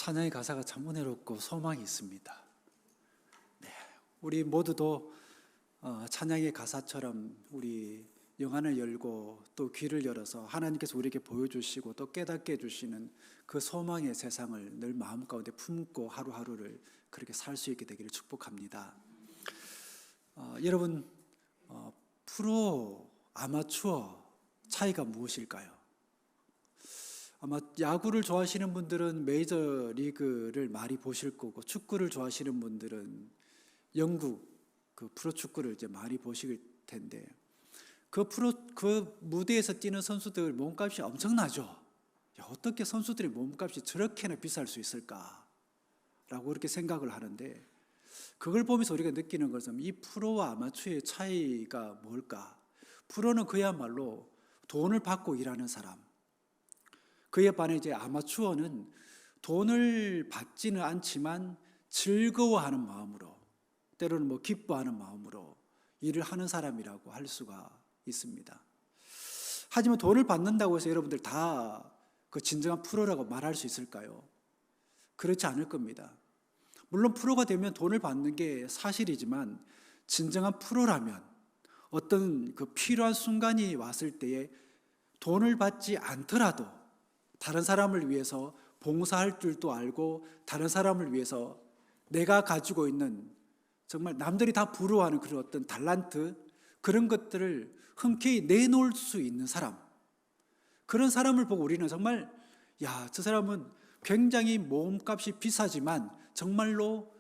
찬양의 가사가 참 은혜롭고 소망이 있습니다. 네, 우리 모두도 찬양의 가사처럼 우리 영안을 열고 또 귀를 열어서 하나님께서 우리에게 보여주시고 또 깨닫게 해주시는 그 소망의 세상을 늘 마음 가운데 품고 하루하루를 그렇게 살 수 있게 되기를 축복합니다. 여러분, 프로, 아마추어 차이가 무엇일까요? 아마 야구를 좋아하시는 분들은 메이저리그를 많이 보실 거고, 축구를 좋아하시는 분들은 영국 그 프로축구를 이제 많이 보실 텐데, 그 무대에서 뛰는 선수들 몸값이 엄청나죠. 어떻게 선수들의 몸값이 저렇게나 비쌀 수 있을까? 라고 그렇게 생각을 하는데, 그걸 보면서 우리가 느끼는 것은 이 프로와 아마추어의 차이가 뭘까? 프로는 그야말로 돈을 받고 일하는 사람, 그에 반해 이제 아마추어는 돈을 받지는 않지만 즐거워하는 마음으로, 때로는 기뻐하는 마음으로 일을 하는 사람이라고 할 수가 있습니다. 하지만 돈을 받는다고 해서 여러분들 다 그 진정한 프로라고 말할 수 있을까요? 그렇지 않을 겁니다. 물론 프로가 되면 돈을 받는 게 사실이지만, 진정한 프로라면 어떤 그 필요한 순간이 왔을 때에 돈을 받지 않더라도 다른 사람을 위해서 봉사할 줄도 알고, 다른 사람을 위해서 내가 가지고 있는 정말 남들이 다 부러워하는 그런 어떤 달란트, 그런 것들을 흔쾌히 내놓을 수 있는 사람, 그런 사람을 보고 우리는 정말 저 사람은 굉장히 몸값이 비싸지만 정말로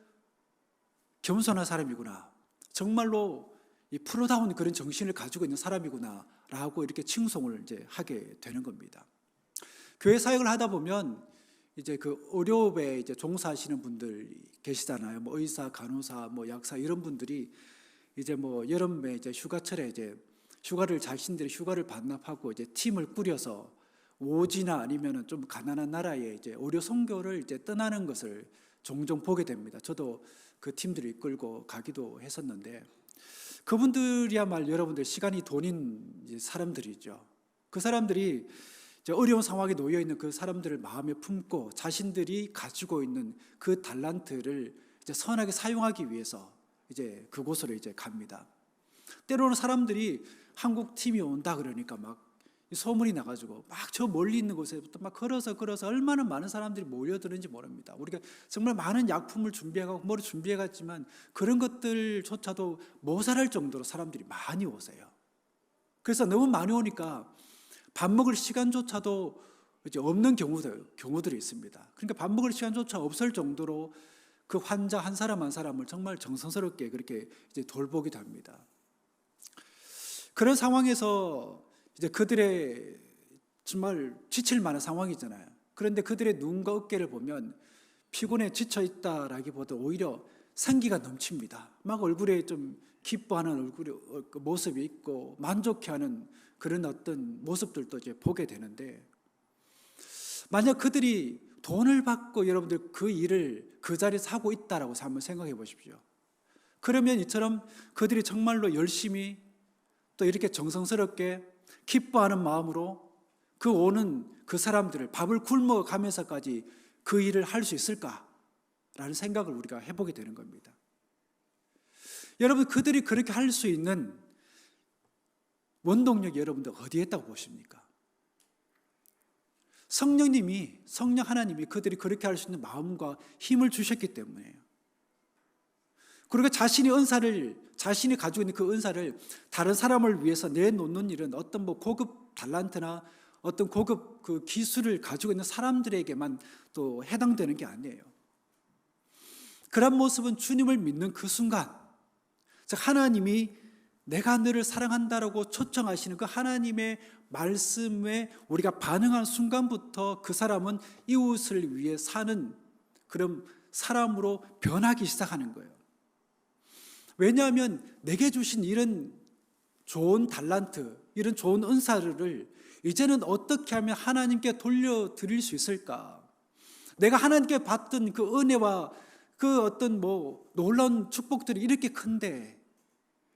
겸손한 사람이구나, 정말로 이 프로다운 그런 정신을 가지고 있는 사람이구나 라고 이렇게 칭송을 이제 하게 되는 겁니다. 교회 사역을 하다 보면 이제 그 의료업에 이제 종사하시는 분들 계시잖아요. 의사, 간호사, 약사 이런 분들이 이제 여름에 이제 휴가철에 이제 자신들이 휴가를 반납하고 이제 팀을 꾸려서 오지나 아니면은 좀 가난한 나라에 이제 의료 선교를 이제 떠나는 것을 종종 보게 됩니다. 저도 그 팀들을 이끌고 가기도 했었는데, 그분들이야말로 여러분들 시간이 돈인 이제 사람들이죠. 그 사람들이 이제 어려운 상황에 놓여 있는 그 사람들을 마음에 품고 자신들이 가지고 있는 그 달란트를 이제 선하게 사용하기 위해서 이제 그곳으로 이제 갑니다. 때로는 사람들이 한국 팀이 온다 그러니까 막 소문이 나가지고 막 저 멀리 있는 곳에부터 막 걸어서 얼마나 많은 사람들이 몰려드는지 모릅니다. 우리가 정말 많은 약품을 준비해가고 뭐를 준비해갔지만 그런 것들조차도 모자랄 정도로 사람들이 많이 오세요. 그래서 너무 많이 오니까 밥 먹을 시간조차도 이제 없는 경우들이 있습니다. 그러니까 밥 먹을 시간조차 없을 정도로 그 환자 한 사람 한 사람을 정말 정성스럽게 그렇게 이제 돌보기도 합니다. 그런 상황에서 이제 그들의 정말 지칠 만한 상황이잖아요. 그런데 그들의 눈과 어깨를 보면 피곤해 지쳐 있다라기보다 오히려 생기가 넘칩니다. 막 얼굴에 좀 기뻐하는 모습이 있고 만족해하는 그런 어떤 모습들도 이제 보게 되는데, 만약 그들이 돈을 받고 여러분들 그 일을 그 자리에서 하고 있다라고 한번 생각해 보십시오. 그러면 이처럼 그들이 정말로 열심히 또 이렇게 정성스럽게 기뻐하는 마음으로 그 오는 그 사람들을 밥을 굶어 가면서까지 그 일을 할 수 있을까라는 생각을 우리가 해보게 되는 겁니다. 여러분, 그들이 그렇게 할 수 있는 원동력이 여러분들 어디에 있다고 보십니까? 성령 하나님이 그들이 그렇게 할 수 있는 마음과 힘을 주셨기 때문이에요. 그리고 자신이 가지고 있는 그 은사를 다른 사람을 위해서 내놓는 일은 어떤 고급 달란트나 어떤 고급 그 기술을 가지고 있는 사람들에게만 또 해당되는 게 아니에요. 그런 모습은 주님을 믿는 그 순간, 즉 하나님이 내가 너를 사랑한다라고 초청하시는 그 하나님의 말씀에 우리가 반응하는 순간부터 그 사람은 이웃을 위해 사는 그런 사람으로 변하기 시작하는 거예요. 왜냐하면 내게 주신 이런 좋은 달란트, 이런 좋은 은사를 이제는 어떻게 하면 하나님께 돌려드릴 수 있을까? 내가 하나님께 받던 그 은혜와 그 어떤 놀라운 축복들이 이렇게 큰데,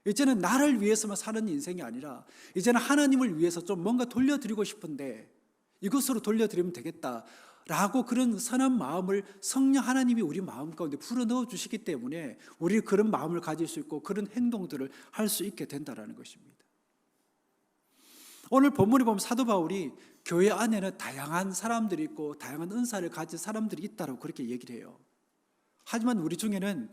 이제는 나를 위해서만 사는 인생이 아니라 이제는 하나님을 위해서 좀 뭔가 돌려드리고 싶은데 이것으로 돌려드리면 되겠다 라고 그런 선한 마음을 성령 하나님이 우리 마음 가운데 불어넣어 주시기 때문에 우리 그런 마음을 가질 수 있고 그런 행동들을 할 수 있게 된다는 것입니다. 오늘 본문에 보면 사도 바울이 교회 안에는 다양한 사람들이 있고 다양한 은사를 가진 사람들이 있다고 그렇게 얘기를 해요. 하지만 우리 중에는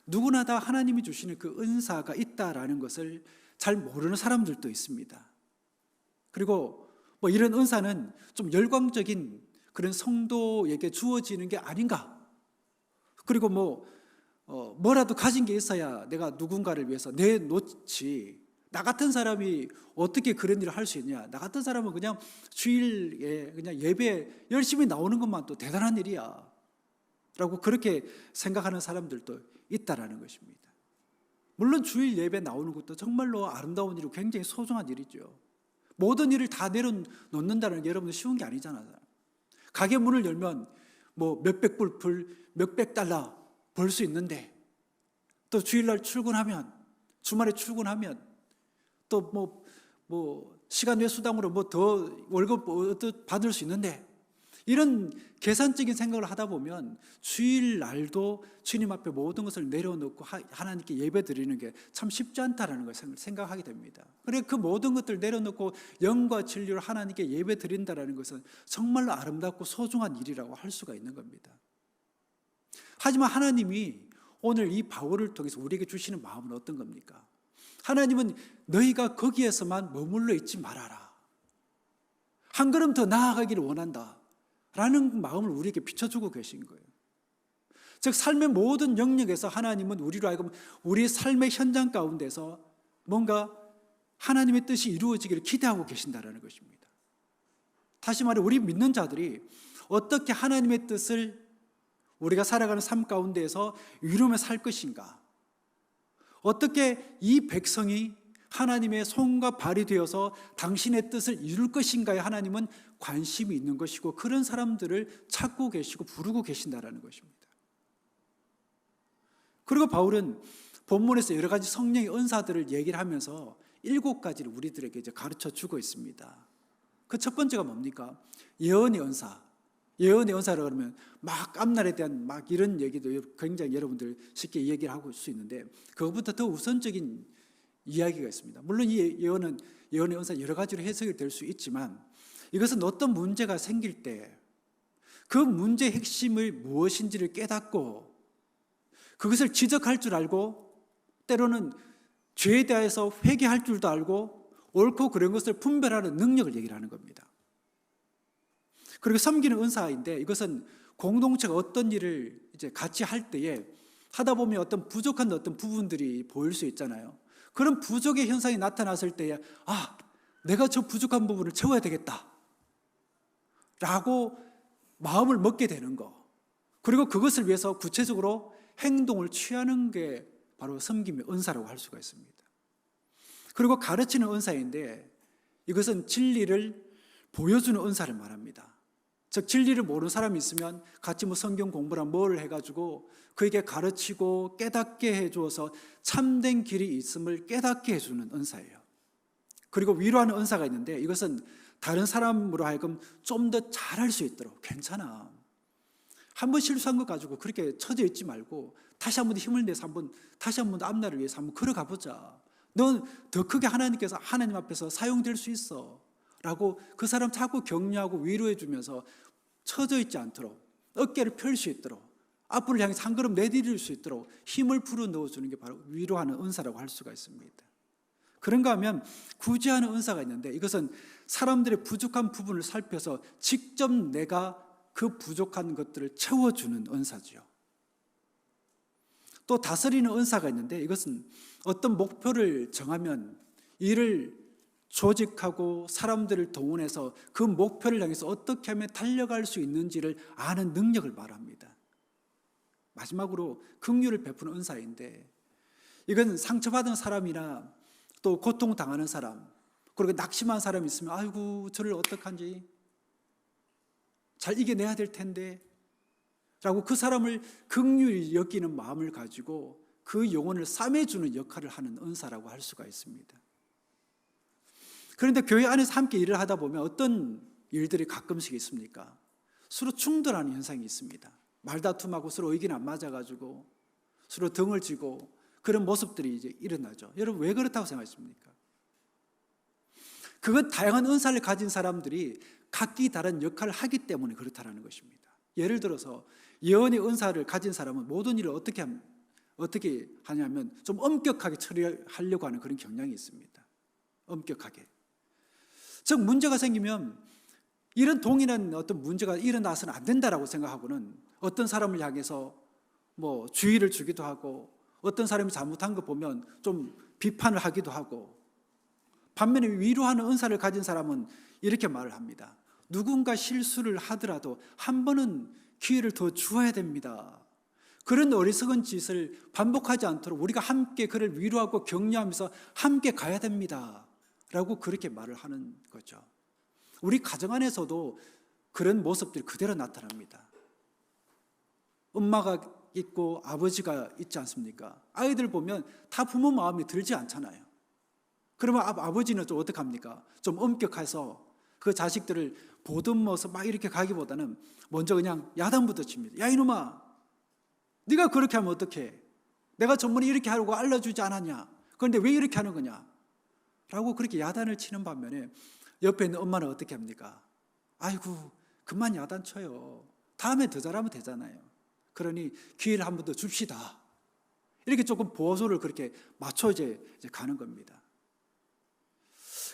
누구나 다 하나님이 주시는 그 은사가 있다라는 것을 잘 모르는 사람들도 있습니다. 그리고 뭐 이런 은사는 좀 열광적인 그런 성도에게 주어지는 게 아닌가. 그리고 뭐라도 가진 게 있어야 내가 누군가를 위해서 내놓지. 나 같은 사람이 어떻게 그런 일을 할 수 있냐? 나 같은 사람은 그냥 주일에 그냥 예배 열심히 나오는 것만 또 대단한 일이야. 라고 그렇게 생각하는 사람들도 있다라는 것입니다. 물론 주일 예배 나오는 것도 정말로 아름다운 일이고 굉장히 소중한 일이죠. 모든 일을 다 내려놓는다는 게 여러분들 쉬운 게 아니잖아요. 가게 문을 열면 뭐 몇백 불, 몇백 달러 벌 수 있는데 또 주일날 출근하면 주말에 출근하면 또 시간 외 수당으로 뭐 더 월급 받을 수 있는데 이런 계산적인 생각을 하다 보면 주일날도 주님 앞에 모든 것을 내려놓고 하나님께 예배 드리는 게 참 쉽지 않다라는 걸 생각하게 됩니다. 그래 그 모든 것들 내려놓고 영과 진리로 하나님께 예배 드린다라는 것은 정말로 아름답고 소중한 일이라고 할 수가 있는 겁니다. 하지만 하나님이 오늘 이 바울을 통해서 우리에게 주시는 마음은 어떤 겁니까? 하나님은 너희가 거기에서만 머물러 있지 말아라. 한 걸음 더 나아가기를 원한다. 라는 마음을 우리에게 비춰주고 계신 거예요. 즉 삶의 모든 영역에서 하나님은 우리로 하여금 우리 삶의 현장 가운데서 뭔가 하나님의 뜻이 이루어지기를 기대하고 계신다는 것입니다. 다시 말해 우리 믿는 자들이 어떻게 하나님의 뜻을 우리가 살아가는 삶 가운데에서 이루며 살 것인가, 어떻게 이 백성이 하나님의 손과 발이 되어서 당신의 뜻을 이룰 것인가에 하나님은 관심이 있는 것이고 그런 사람들을 찾고 계시고 부르고 계신다는 것입니다. 그리고 바울은 본문에서 여러 가지 성령의 은사들을 얘기를 하면서 7가지를 우리들에게 이제 가르쳐 주고 있습니다. 그 첫 번째가 뭡니까? 예언의 은사. 예언의 은사라고 하면 막 앞날에 대한 막 이런 얘기도 굉장히 여러분들 쉽게 얘기를 하고 수 있는데 그것보다 더 우선적인 이야기가 있습니다. 물론 이 예언의 은사 여러 가지로 해석이 될 수 있지만 이것은 어떤 문제가 생길 때 그 문제의 핵심을 무엇인지를 깨닫고 그것을 지적할 줄 알고 때로는 죄에 대해서 회개할 줄도 알고 옳고 그런 것을 분별하는 능력을 얘기를 하는 겁니다. 그리고 섬기는 은사인데 이것은 공동체가 어떤 일을 이제 같이 할 때에 하다 보면 어떤 부족한 어떤 부분들이 보일 수 있잖아요. 그런 부족의 현상이 나타났을 때에 내가 저 부족한 부분을 채워야 되겠다 라고 마음을 먹게 되는 거, 그리고 그것을 위해서 구체적으로 행동을 취하는 게 바로 섬김의 은사라고 할 수가 있습니다. 그리고 가르치는 은사인데 이것은 진리를 보여주는 은사를 말합니다. 즉 진리를 모르는 사람이 있으면 같이 성경 공부랑 뭘 해가지고 그에게 가르치고 깨닫게 해주어서 참된 길이 있음을 깨닫게 해주는 은사예요. 그리고 위로하는 은사가 있는데 이것은 다른 사람으로 하여금 좀 더 잘할 수 있도록, 괜찮아, 한 번 실수한 것 가지고 그렇게 처져 있지 말고 다시 한 번 힘을 내서 다시 한 번 앞날을 위해서 한번 걸어가 보자. 넌 더 크게 하나님 앞에서 사용될 수 있어 라고 그 사람 자꾸 격려하고 위로해 주면서 처져 있지 않도록 어깨를 펼 수 있도록 앞으로 향해서 한 걸음 내디딜 수 있도록 힘을 불어넣어 주는 게 바로 위로하는 은사라고 할 수가 있습니다. 그런가 하면 구제하는 은사가 있는데 이것은 사람들의 부족한 부분을 살펴서 직접 내가 그 부족한 것들을 채워주는 은사죠. 또 다스리는 은사가 있는데 이것은 어떤 목표를 정하면 이를 조직하고 사람들을 동원해서 그 목표를 향해서 어떻게 하면 달려갈 수 있는지를 아는 능력을 말합니다. 마지막으로 긍휼을 베푸는 은사인데 이건 상처받은 사람이나 또 고통당하는 사람, 그리고 낙심한 사람이 있으면 아이고 저를 어떡한지 잘 이겨내야 될 텐데 라고 그 사람을 긍휼히 여기는 마음을 가지고 그 영혼을 싸매주는 역할을 하는 은사라고 할 수가 있습니다. 그런데 교회 안에서 함께 일을 하다 보면 어떤 일들이 가끔씩 있습니까? 서로 충돌하는 현상이 있습니다. 말다툼하고 서로 의견이 안 맞아가지고 서로 등을 쥐고 그런 모습들이 이제 일어나죠. 여러분 왜 그렇다고 생각하십니까? 그건 다양한 은사를 가진 사람들이 각기 다른 역할을 하기 때문에 그렇다는 것입니다. 예를 들어서 예언의 은사를 가진 사람은 모든 일을 어떻게 하냐면 좀 엄격하게 처리하려고 하는 그런 경향이 있습니다. 엄격하게. 즉 문제가 생기면 이런 동일한 어떤 문제가 일어나서는 안 된다라고 생각하고는 어떤 사람을 향해서 뭐 주의를 주기도 하고 어떤 사람이 잘못한 거 보면 좀 비판을 하기도 하고, 반면에 위로하는 은사를 가진 사람은 이렇게 말을 합니다. 누군가 실수를 하더라도 한 번은 기회를 더 주어야 됩니다. 그런 어리석은 짓을 반복하지 않도록 우리가 함께 그를 위로하고 격려하면서 함께 가야 됩니다 라고 그렇게 말을 하는 거죠. 우리 가정 안에서도 그런 모습들이 그대로 나타납니다. 엄마가 있고 아버지가 있지 않습니까? 아이들 보면 다 부모 마음이 들지 않잖아요. 그러면 아버지는 좀 어떡합니까? 좀 엄격해서 그 자식들을 보듬어서 막 이렇게 가기보다는 먼저 그냥 야단부터 칩니다. 야 이놈아, 네가 그렇게 하면 어떡해? 내가 전번에 이렇게 하라고 알려주지 않았냐? 그런데 왜 이렇게 하는 거냐? 라고 그렇게 야단을 치는 반면에 옆에 있는 엄마는 어떻게 합니까? 아이고 그만 야단 쳐요. 다음에 더 잘하면 되잖아요. 그러니 기회를 한 번 더 줍시다. 이렇게 조금 보조를 그렇게 맞춰 이제 가는 겁니다.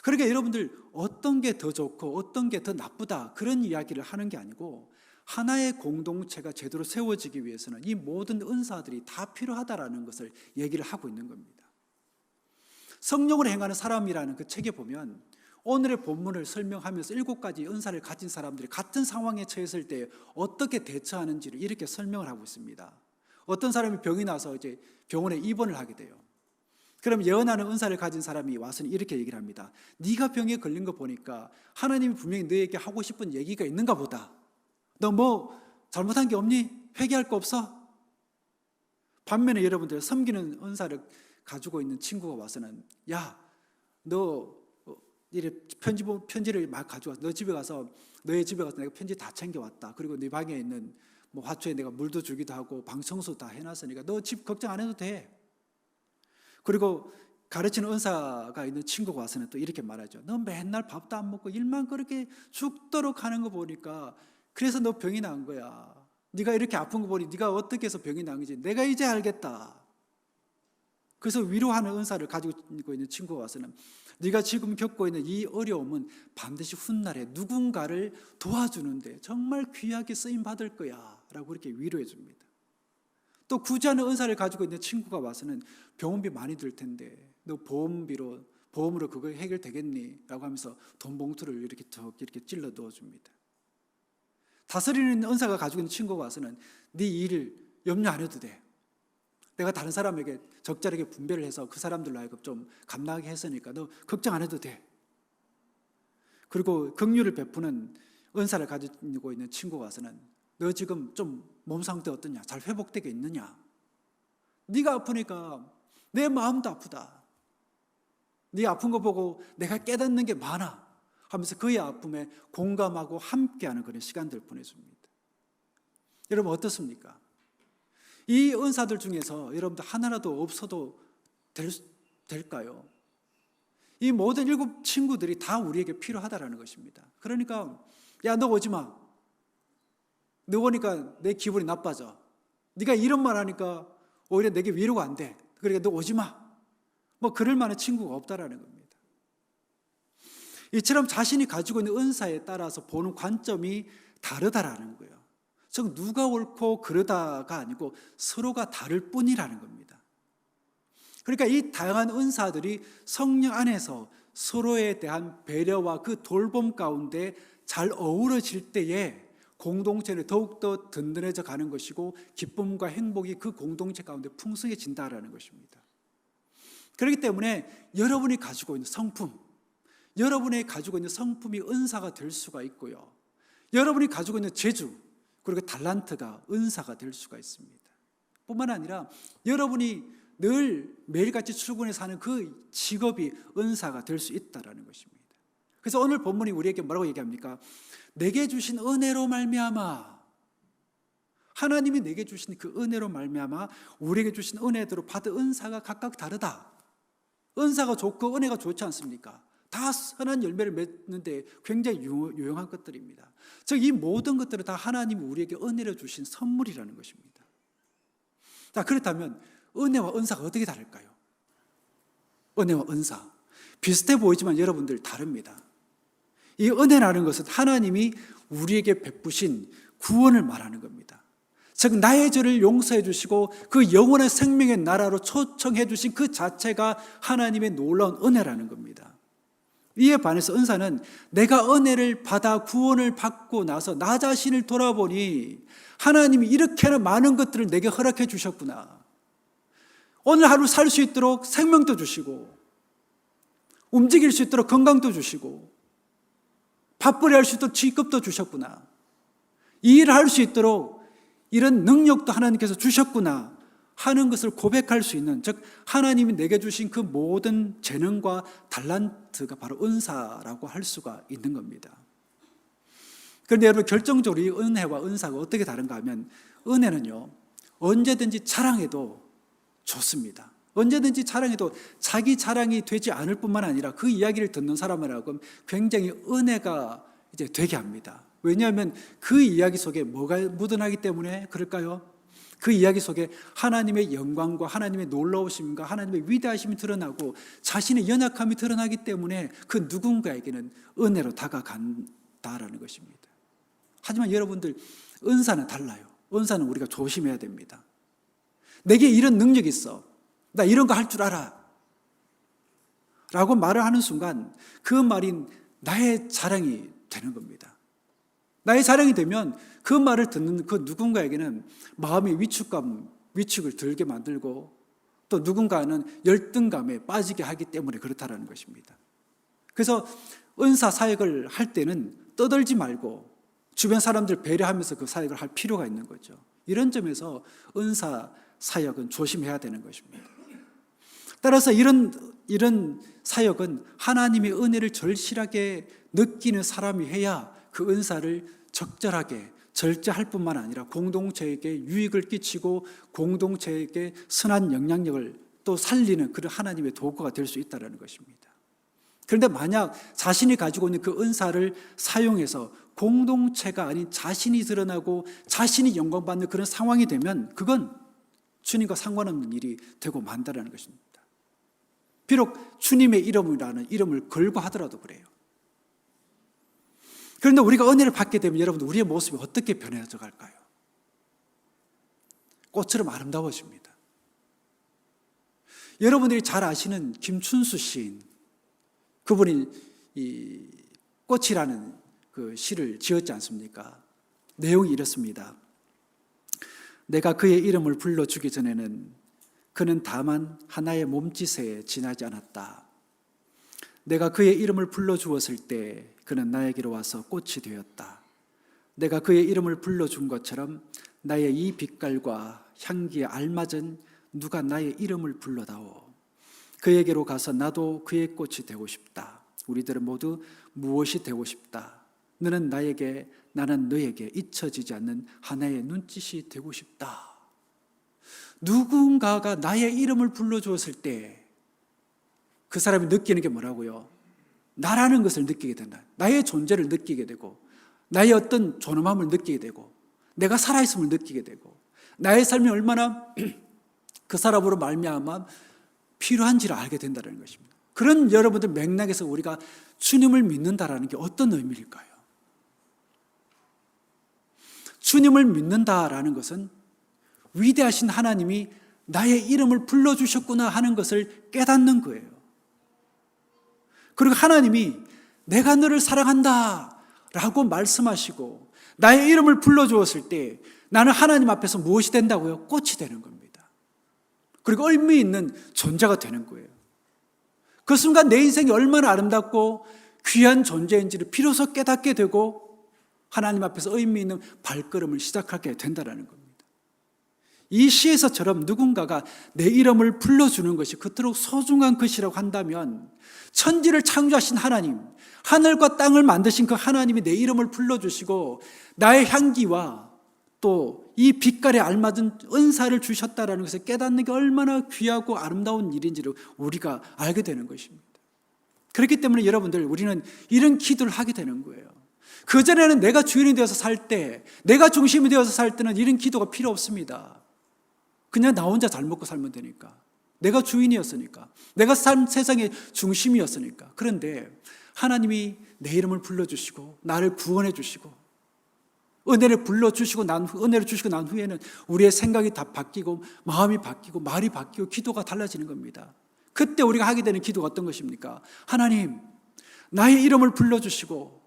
그러니까 여러분들 어떤 게 더 좋고 어떤 게 더 나쁘다 그런 이야기를 하는 게 아니고 하나의 공동체가 제대로 세워지기 위해서는 이 모든 은사들이 다 필요하다라는 것을 얘기를 하고 있는 겁니다. 성령으로 행하는 사람이라는 그 책에 보면 오늘의 본문을 설명하면서 7가지 은사를 가진 사람들이 같은 상황에 처했을 때 어떻게 대처하는지를 이렇게 설명을 하고 있습니다. 어떤 사람이 병이 나서 이제 병원에 입원을 하게 돼요. 그럼 예언하는 은사를 가진 사람이 와서 이렇게 얘기를 합니다. 네가 병에 걸린 거 보니까 하나님이 분명히 너에게 하고 싶은 얘기가 있는가 보다. 너 뭐 잘못한 게 없니? 회개할 거 없어? 반면에 여러분들 섬기는 은사를 가지고 있는 친구가 와서는 야, 너 이래 편지를 막 가져와서 너의 집에 가서 내가 편지 다 챙겨왔다. 그리고 네 방에 있는 뭐 화초에 내가 물도 주기도 하고 방 청소 다 해놨으니까 너 집 걱정 안 해도 돼. 그리고 가르치는 은사가 있는 친구가 와서는 또 이렇게 말하죠. 너 맨날 밥도 안 먹고 일만 그렇게 죽도록 하는 거 보니까 그래서 너 병이 난 거야. 네가 이렇게 아픈 거 보니 네가 어떻게 해서 병이 난 건지 내가 이제 알겠다. 그래서 위로하는 은사를 가지고 있는 친구가 와서는 네가 지금 겪고 있는 이 어려움은 반드시 훗날에 누군가를 도와주는데 정말 귀하게 쓰임받을 거야 라고 이렇게 위로해 줍니다. 또 구제하는 은사를 가지고 있는 친구가 와서는 병원비 많이 들 텐데 너 보험으로 그거 해결되겠니? 라고 하면서 돈 봉투를 이렇게 찔러 넣어줍니다. 다스리는 은사가 가지고 있는 친구가 와서는 네 일을 염려 안 해도 돼. 내가 다른 사람에게 적절하게 분배를 해서 그 사람들로 하여금 좀 감당하게 했으니까 너 걱정 안 해도 돼. 그리고 긍휼을 베푸는 은사를 가지고 있는 친구가 와서는 너 지금 좀 몸 상태 어떠냐? 잘 회복되게 있느냐? 네가 아프니까 내 마음도 아프다. 네 아픈 거 보고 내가 깨닫는 게 많아 하면서 그의 아픔에 공감하고 함께하는 그런 시간들을 보내줍니다. 여러분 어떻습니까? 이 은사들 중에서 여러분들 하나라도 없어도 될까요? 이 모든 7 친구들이 다 우리에게 필요하다라는 것입니다. 그러니까 야 너 오지 마. 너 오니까 내 기분이 나빠져. 네가 이런 말 하니까 오히려 내게 위로가 안 돼. 그러니까 너 오지 마. 뭐 그럴 만한 친구가 없다라는 겁니다. 이처럼 자신이 가지고 있는 은사에 따라서 보는 관점이 다르다라는 거예요. 즉 누가 옳고 그르다가 아니고 서로가 다를 뿐이라는 겁니다. 그러니까 이 다양한 은사들이 성령 안에서 서로에 대한 배려와 그 돌봄 가운데 잘 어우러질 때에 공동체를 더욱더 든든해져 가는 것이고 기쁨과 행복이 그 공동체 가운데 풍성해진다라는 것입니다. 그렇기 때문에 여러분이 가지고 있는 성품, 여러분이 가지고 있는 성품이 은사가 될 수가 있고요. 여러분이 가지고 있는 재주, 그리고 달란트가 은사가 될 수가 있습니다. 뿐만 아니라 여러분이 늘 매일같이 출근해서 하는 그 직업이 은사가 될 수 있다는 것입니다. 그래서 오늘 본문이 우리에게 뭐라고 얘기합니까? 내게 주신 은혜로 말미암아, 하나님이 내게 주신 그 은혜로 말미암아 우리에게 주신 은혜대로 받은 은사가 각각 다르다. 은사가 좋고 은혜가 좋지 않습니까? 다 선한 열매를 맺는데 굉장히 유용한 것들입니다. 즉 이 모든 것들은 다 하나님이 우리에게 은혜로 주신 선물이라는 것입니다. 자, 그렇다면 은혜와 은사가 어떻게 다를까요? 은혜와 은사 비슷해 보이지만 여러분들 다릅니다. 이 은혜라는 것은 하나님이 우리에게 베푸신 구원을 말하는 겁니다. 즉 나의 죄를 용서해 주시고 그 영원한 생명의 나라로 초청해 주신 그 자체가 하나님의 놀라운 은혜라는 겁니다. 이에 반해서 은사는 내가 은혜를 받아 구원을 받고 나서 나 자신을 돌아보니 하나님이 이렇게나 많은 것들을 내게 허락해 주셨구나. 오늘 하루 살 수 있도록 생명도 주시고 움직일 수 있도록 건강도 주시고 밥벌이 할 수 있도록 직급도 주셨구나. 이 일을 할 수 있도록 이런 능력도 하나님께서 주셨구나 하는 것을 고백할 수 있는, 즉 하나님이 내게 주신 그 모든 재능과 달란트가 바로 은사라고 할 수가 있는 겁니다. 그런데 여러분 결정적으로 이 은혜와 은사가 어떻게 다른가 하면 은혜는요 언제든지 자랑해도 좋습니다. 언제든지 자랑해도 자기 자랑이 되지 않을 뿐만 아니라 그 이야기를 듣는 사람이라고 굉장히 은혜가 이제 되게 합니다. 왜냐하면 그 이야기 속에 뭐가 묻어나기 때문에 그럴까요? 그 이야기 속에 하나님의 영광과 하나님의 놀라우심과 하나님의 위대하심이 드러나고 자신의 연약함이 드러나기 때문에 그 누군가에게는 은혜로 다가간다라는 것입니다. 하지만 여러분들 은사는 달라요. 은사는 우리가 조심해야 됩니다. 내게 이런 능력이 있어. 나 이런 거 할 줄 알아. 라고 말을 하는 순간 그 말이 나의 자랑이 되는 겁니다. 나의 자랑이 되면 그 말을 듣는 그 누군가에게는 마음의 위축을 들게 만들고 또 누군가는 열등감에 빠지게 하기 때문에 그렇다는 것입니다. 그래서 은사 사역을 할 때는 떠들지 말고 주변 사람들 배려하면서 그 사역을 할 필요가 있는 거죠. 이런 점에서 은사 사역은 조심해야 되는 것입니다. 따라서 이런 사역은 하나님의 은혜를 절실하게 느끼는 사람이 해야 그 은사를 적절하게 절제할 뿐만 아니라 공동체에게 유익을 끼치고 공동체에게 선한 영향력을 또 살리는 그런 하나님의 도구가 될 수 있다는 것입니다. 그런데 만약 자신이 가지고 있는 그 은사를 사용해서 공동체가 아닌 자신이 드러나고 자신이 영광받는 그런 상황이 되면 그건 주님과 상관없는 일이 되고 만다라는 것입니다. 비록 주님의 이름이라는 이름을 걸고 하더라도 그래요. 그런데 우리가 은혜를 받게 되면 여러분 우리의 모습이 어떻게 변해져 갈까요? 꽃처럼 아름다워집니다. 여러분들이 잘 아시는 김춘수 시인, 그분이 이 꽃이라는 그 시를 지었지 않습니까? 내용이 이렇습니다. 내가 그의 이름을 불러주기 전에는 그는 다만 하나의 몸짓에 지나지 않았다. 내가 그의 이름을 불러주었을 때 그는 나에게로 와서 꽃이 되었다. 내가 그의 이름을 불러준 것처럼 나의 이 빛깔과 향기에 알맞은 누가 나의 이름을 불러다오. 그에게로 가서 나도 그의 꽃이 되고 싶다. 우리들은 모두 무엇이 되고 싶다. 너는 나에게, 나는 너에게 잊혀지지 않는 하나의 눈짓이 되고 싶다. 누군가가 나의 이름을 불러주었을 때 그 사람이 느끼는 게 뭐라고요? 나라는 것을 느끼게 된다. 나의 존재를 느끼게 되고 나의 어떤 존엄함을 느끼게 되고 내가 살아있음을 느끼게 되고 나의 삶이 얼마나 그 사람으로 말미암아 필요한지를 알게 된다는 것입니다. 그런 여러분들 맥락에서 우리가 주님을 믿는다라는 게 어떤 의미일까요? 주님을 믿는다라는 것은 위대하신 하나님이 나의 이름을 불러주셨구나 하는 것을 깨닫는 거예요. 그리고 하나님이 내가 너를 사랑한다 라고 말씀하시고 나의 이름을 불러주었을 때 나는 하나님 앞에서 무엇이 된다고요? 꽃이 되는 겁니다. 그리고 의미 있는 존재가 되는 거예요. 그 순간 내 인생이 얼마나 아름답고 귀한 존재인지를 비로소 깨닫게 되고 하나님 앞에서 의미 있는 발걸음을 시작하게 된다는 겁니다. 이 시에서처럼 누군가가 내 이름을 불러주는 것이 그토록 소중한 것이라고 한다면 천지를 창조하신 하나님, 하늘과 땅을 만드신 그 하나님이 내 이름을 불러주시고 나의 향기와 또 이 빛깔에 알맞은 은사를 주셨다라는 것을 깨닫는 게 얼마나 귀하고 아름다운 일인지를 우리가 알게 되는 것입니다. 그렇기 때문에 여러분들, 우리는 이런 기도를 하게 되는 거예요. 그전에는 내가 주인이 되어서 살 때, 내가 중심이 되어서 살 때는 이런 기도가 필요 없습니다. 그냥 나 혼자 잘 먹고 살면 되니까. 내가 주인이었으니까. 내가 세상의 중심이었으니까. 그런데 하나님이 내 이름을 불러주시고 나를 구원해 주시고 은혜를 불러주시고 은혜를 주시고 난 후에는 우리의 생각이 다 바뀌고 마음이 바뀌고 말이 바뀌고 기도가 달라지는 겁니다. 그때 우리가 하게 되는 기도가 어떤 것입니까? 하나님, 나의 이름을 불러주시고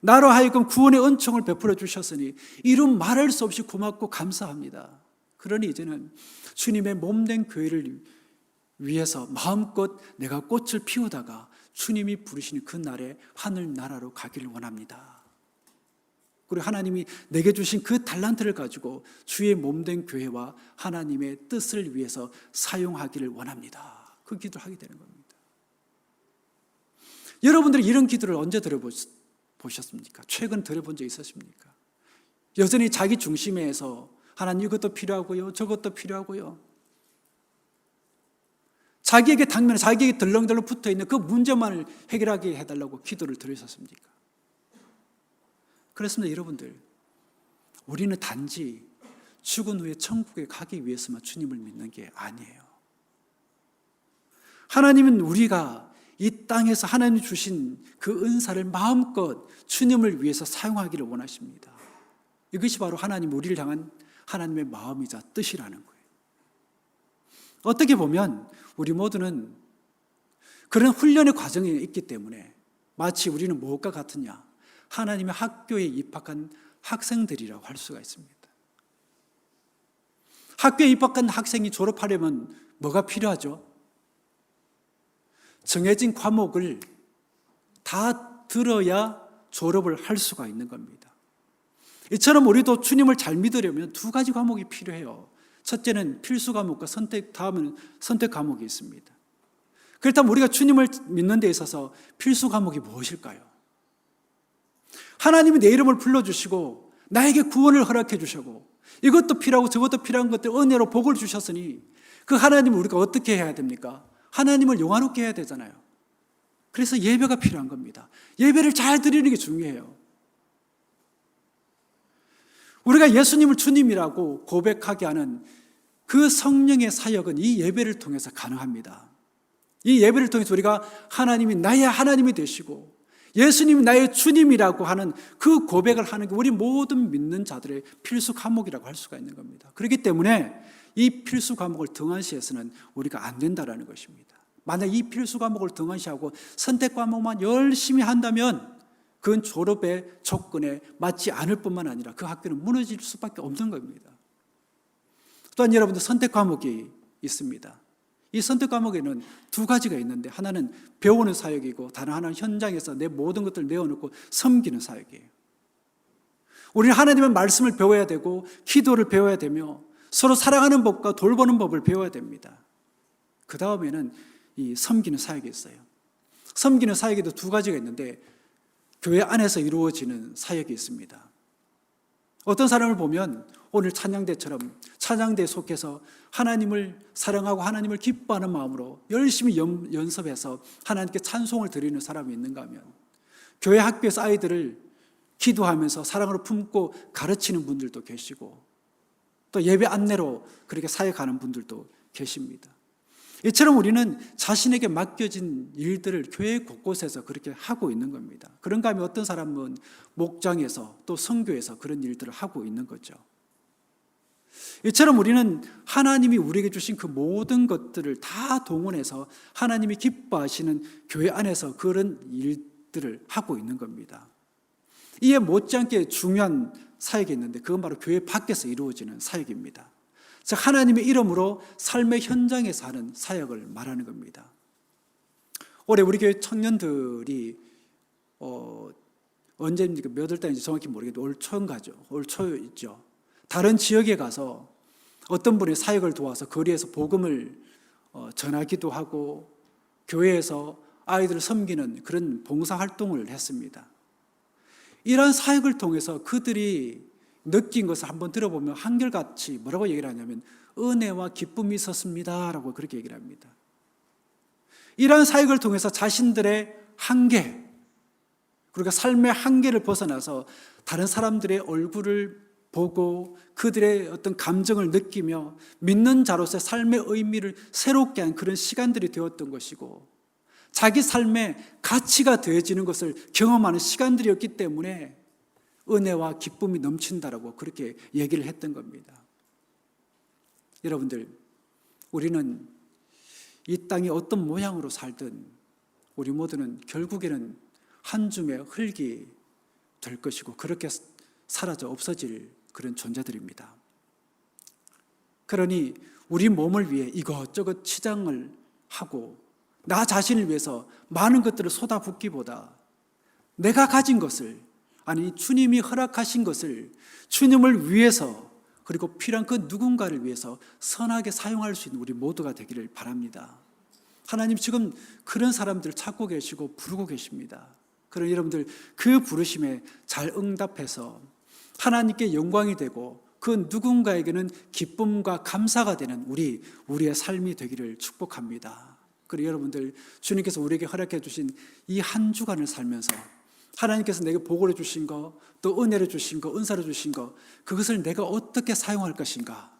나로 하여금 구원의 은총을 베풀어 주셨으니 이름 말할 수 없이 고맙고 감사합니다. 그러니 이제는 주님의 몸된 교회를 위해서 마음껏 내가 꽃을 피우다가 주님이 부르시는 그 날에 하늘나라로 가기를 원합니다. 그리고 하나님이 내게 주신 그 달란트를 가지고 주의 몸된 교회와 하나님의 뜻을 위해서 사용하기를 원합니다. 그 기도를 하게 되는 겁니다. 여러분들이 이런 기도를 언제 들어보셨습니까? 최근 들어본 적 있으십니까? 여전히 자기 중심에서 하나님 이것도 필요하고요, 저것도 필요하고요. 자기에게 당면에 자기에게 덜렁덜렁 붙어있는 그 문제만을 해결하게 해달라고 기도를 드리셨습니까? 그렇습니다. 여러분들, 우리는 단지 죽은 후에 천국에 가기 위해서만 주님을 믿는 게 아니에요. 하나님은 우리가 이 땅에서 하나님이 주신 그 은사를 마음껏 주님을 위해서 사용하기를 원하십니다. 이것이 바로 하나님, 우리를 향한 하나님의 마음이자 뜻이라는 거예요. 어떻게 보면 우리 모두는 그런 훈련의 과정이 있기 때문에 마치 우리는 무엇과 같으냐? 하나님의 학교에 입학한 학생들이라고 할 수가 있습니다. 학교에 입학한 학생이 졸업하려면 뭐가 필요하죠? 정해진 과목을 다 들어야 졸업을 할 수가 있는 겁니다. 이처럼 우리도 주님을 잘 믿으려면 두 가지 과목이 필요해요. 첫째는 필수 과목과 다음은 선택 과목이 있습니다. 그렇다면 우리가 주님을 믿는 데 있어서 필수 과목이 무엇일까요? 하나님이 내 이름을 불러주시고 나에게 구원을 허락해 주시고 이것도 필요하고 저것도 필요한 것들 은혜로 복을 주셨으니 그 하나님을 우리가 어떻게 해야 됩니까? 하나님을 영화롭게 해야 되잖아요. 그래서 예배가 필요한 겁니다. 예배를 잘 드리는 게 중요해요. 우리가 예수님을 주님이라고 고백하게 하는 그 성령의 사역은 이 예배를 통해서 가능합니다. 이 예배를 통해서 우리가 하나님이 나의 하나님이 되시고 예수님이 나의 주님이라고 하는 그 고백을 하는 게 우리 모든 믿는 자들의 필수 과목이라고 할 수가 있는 겁니다. 그렇기 때문에 이 필수 과목을 등한시해서는 우리가 안 된다라는 것입니다. 만약 이 필수 과목을 등한시하고 선택 과목만 열심히 한다면 그건 졸업의 조건에 맞지 않을 뿐만 아니라 그 학교는 무너질 수밖에 없는 겁니다. 또한 여러분들 선택 과목이 있습니다. 이 선택 과목에는 두 가지가 있는데 하나는 배우는 사역이고 다른 하나는 현장에서 내 모든 것들을 내어놓고 섬기는 사역이에요. 우리는 하나님의 말씀을 배워야 되고 기도를 배워야 되며 서로 사랑하는 법과 돌보는 법을 배워야 됩니다. 그 다음에는 이 섬기는 사역이 있어요. 섬기는 사역에도 두 가지가 있는데 교회 안에서 이루어지는 사역이 있습니다. 어떤 사람을 보면 오늘 찬양대처럼 찬양대에 속해서 하나님을 사랑하고 하나님을 기뻐하는 마음으로 열심히 연습해서 하나님께 찬송을 드리는 사람이 있는가 하면 교회 학교에서 아이들을 기도하면서 사랑으로 품고 가르치는 분들도 계시고 또 예배 안내로 그렇게 사역하는 분들도 계십니다. 이처럼 우리는 자신에게 맡겨진 일들을 교회 곳곳에서 그렇게 하고 있는 겁니다. 그런가 하면 어떤 사람은 목장에서 또 선교에서 그런 일들을 하고 있는 거죠. 이처럼 우리는 하나님이 우리에게 주신 그 모든 것들을 다 동원해서 하나님이 기뻐하시는 교회 안에서 그런 일들을 하고 있는 겁니다. 이에 못지않게 중요한 사역이 있는데 그건 바로 교회 밖에서 이루어지는 사역입니다. 즉 하나님의 이름으로 삶의 현장에서 하는 사역을 말하는 겁니다. 올해 우리 교회 청년들이 언제입니까? 몇 월 달인지 정확히 모르겠는데 올 초인가죠. 올 초였죠. 다른 지역에 가서 어떤 분이 사역을 도와서 거리에서 복음을 전하기도 하고 교회에서 아이들을 섬기는 그런 봉사활동을 했습니다. 이러한 사역을 통해서 그들이 느낀 것을 한번 들어보면 한결같이 뭐라고 얘기를 하냐면 은혜와 기쁨이 있었습니다 라고 그렇게 얘기를 합니다. 이러한 사역을 통해서 자신들의 한계, 그러니까 삶의 한계를 벗어나서 다른 사람들의 얼굴을 보고 그들의 어떤 감정을 느끼며 믿는 자로서의 삶의 의미를 새롭게 한 그런 시간들이 되었던 것이고, 자기 삶에 가치가 더해지는 것을 경험하는 시간들이었기 때문에 은혜와 기쁨이 넘친다라고 그렇게 얘기를 했던 겁니다. 여러분들, 우리는 이 땅이 어떤 모양으로 살든 우리 모두는 결국에는 한 줌의 흙이 될 것이고 그렇게 사라져 없어질 그런 존재들입니다. 그러니 우리 몸을 위해 이것저것 치장을 하고 나 자신을 위해서 많은 것들을 쏟아붓기보다 내가 가진 것을, 아니 주님이 허락하신 것을 주님을 위해서 그리고 필요한 그 누군가를 위해서 선하게 사용할 수 있는 우리 모두가 되기를 바랍니다. 하나님 지금 그런 사람들을 찾고 계시고 부르고 계십니다. 그러니 여러분들 그 부르심에 잘 응답해서 하나님께 영광이 되고 그 누군가에게는 기쁨과 감사가 되는 우리의 삶이 되기를 축복합니다. 그리고 여러분들 주님께서 우리에게 허락해 주신 이 한 주간을 살면서 하나님께서 내게 복을 주신 거, 또 은혜를 주신 거, 은사를 주신 거, 그것을 내가 어떻게 사용할 것인가,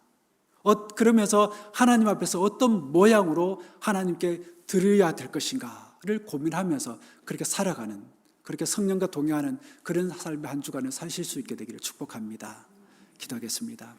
그러면서 하나님 앞에서 어떤 모양으로 하나님께 드려야 될 것인가를 고민하면서 그렇게 살아가는, 그렇게 성령과 동행하는 그런 삶의 한 주간을 사실 수 있게 되기를 축복합니다. 기도하겠습니다.